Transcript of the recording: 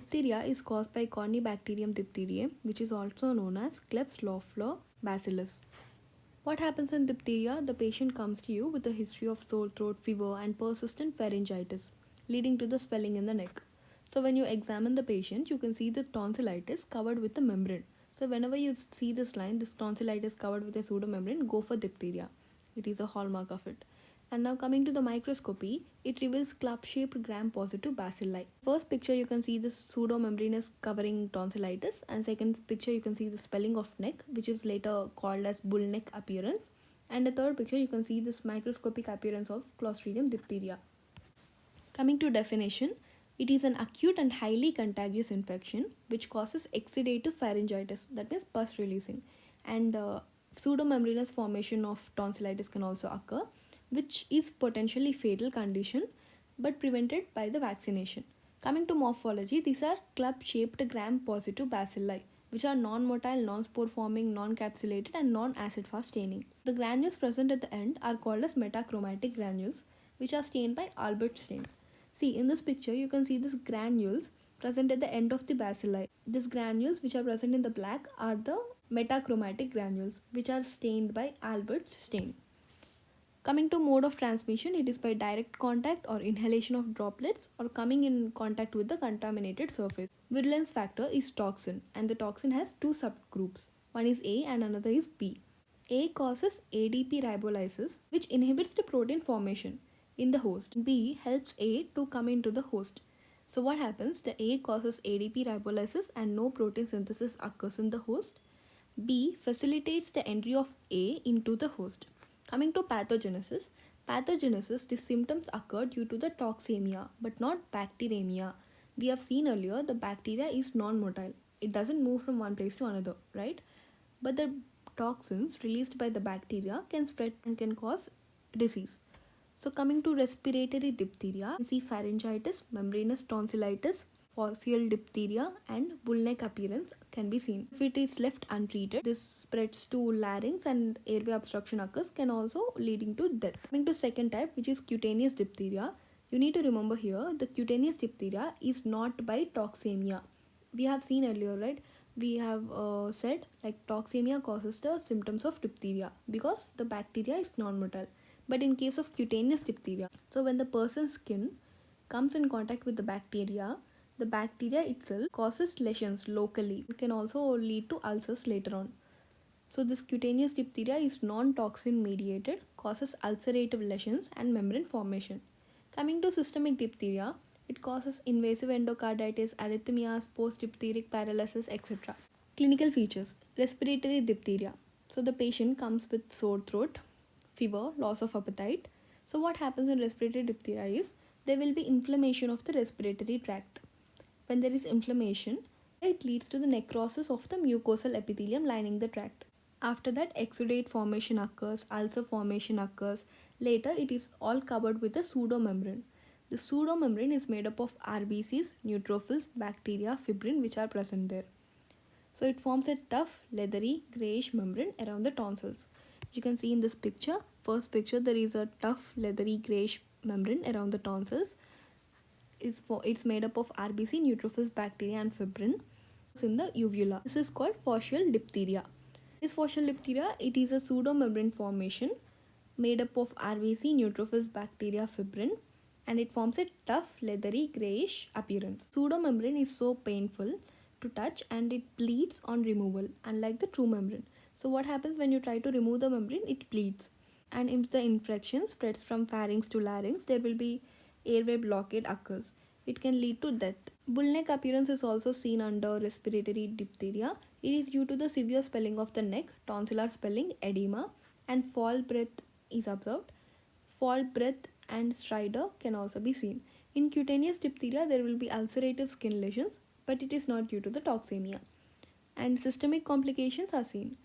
Diphtheria is caused by Corynebacterium diphtheriae, which is also known as Klebsiella bacillus. What happens in diphtheria? The patient comes to you with a history of sore throat, fever, and persistent pharyngitis, leading to the swelling in the neck. So, when you examine the patient, you can see the tonsillitis covered with a membrane. So, whenever you see this line, this tonsillitis covered with a pseudomembrane, go for diphtheria. It is a hallmark of it. And now coming to the microscopy, it reveals club-shaped gram-positive bacilli. First picture you can see this pseudomembranous covering tonsillitis, and second picture you can see the swelling of neck, which is later called as bull neck appearance. And the third picture you can see this microscopic appearance of Clostridium diphtheria. Coming to definition, it is an acute and highly contagious infection which causes exudative pharyngitis, that means pus releasing, and pseudomembranous formation of tonsillitis can also occur, which is potentially fatal condition but prevented by the vaccination. Coming to morphology, these are club-shaped gram-positive bacilli, which are non-motile, non-spore forming, non-capsulated and non-acid fast staining. The granules present at the end are called as metachromatic granules, which are stained by Albert stain. See, in this picture you can see these granules present at the end of the bacilli. These granules which are present in the black are the metachromatic granules, which are stained by Albert's stain. Coming to mode of transmission, it is by direct contact or inhalation of droplets or coming in contact with the contaminated surface. Virulence factor is toxin, and the toxin has two subgroups. One is A and another is B. A causes ADP ribolysis, which inhibits the protein formation in the host. B helps A to come into the host. So what happens? The A causes ADP ribolysis and no protein synthesis occurs in the host. B facilitates the entry of A into the host. Coming to pathogenesis, the symptoms occur due to the toxemia but not bacteremia. We have seen earlier the bacteria is non-motile. It doesn't move from one place to another, right? But the toxins released by the bacteria can spread and can cause disease. So coming to respiratory diphtheria, we see pharyngitis, membranous tonsillitis, phaseal diphtheria and bull neck appearance can be seen. If it is left untreated, this spreads to larynx and airway obstruction occurs, can also leading to death. Coming to second type, which is cutaneous diphtheria, you need to remember here the cutaneous diphtheria is not by toxemia. We have seen earlier, right? We have said like toxemia causes the symptoms of diphtheria because the bacteria is non-motile. But in case of cutaneous diphtheria, so when the person's skin comes in contact with the bacteria itself causes lesions locally. It can also lead to ulcers later on. So this cutaneous diphtheria is non-toxin mediated, causes ulcerative lesions and membrane formation. Coming to systemic diphtheria, it causes invasive endocarditis, arrhythmias, post-diphtheric paralysis, etc. Clinical features. Respiratory diphtheria. So the patient comes with sore throat, fever, loss of appetite. So what happens in respiratory diphtheria is there will be inflammation of the respiratory tract. When there is inflammation, it leads to the necrosis of the mucosal epithelium lining the tract. After that, exudate formation occurs, ulcer formation occurs. Later, it is all covered with a pseudomembrane. The pseudomembrane is made up of RBCs, neutrophils, bacteria, fibrin which are present there. So it forms a tough, leathery, greyish membrane around the tonsils. You can see in this picture, first picture, there is a tough, leathery, greyish membrane around the tonsils. It's made up of RBC, neutrophils, bacteria and fibrin. It's in the uvula. This is called phaseal diphtheria. This phaseal diphtheria, it is a pseudomembrane formation made up of RBC, neutrophils, bacteria, fibrin, and it forms a tough, leathery, greyish appearance. Pseudomembrane is so painful to touch and it bleeds on removal, unlike the true membrane. So what happens when you try to remove the membrane? It bleeds. And if the infection spreads from pharynx to larynx, there will be airway blockade occurs. It can lead to death. Bull neck appearance is also seen under respiratory diphtheria. It is due to the severe swelling of the neck, tonsillar swelling, edema, and fall breath is observed. Fall breath and stridor can also be seen. In cutaneous diphtheria, there will be ulcerative skin lesions, but it is not due to the toxemia. And systemic complications are seen.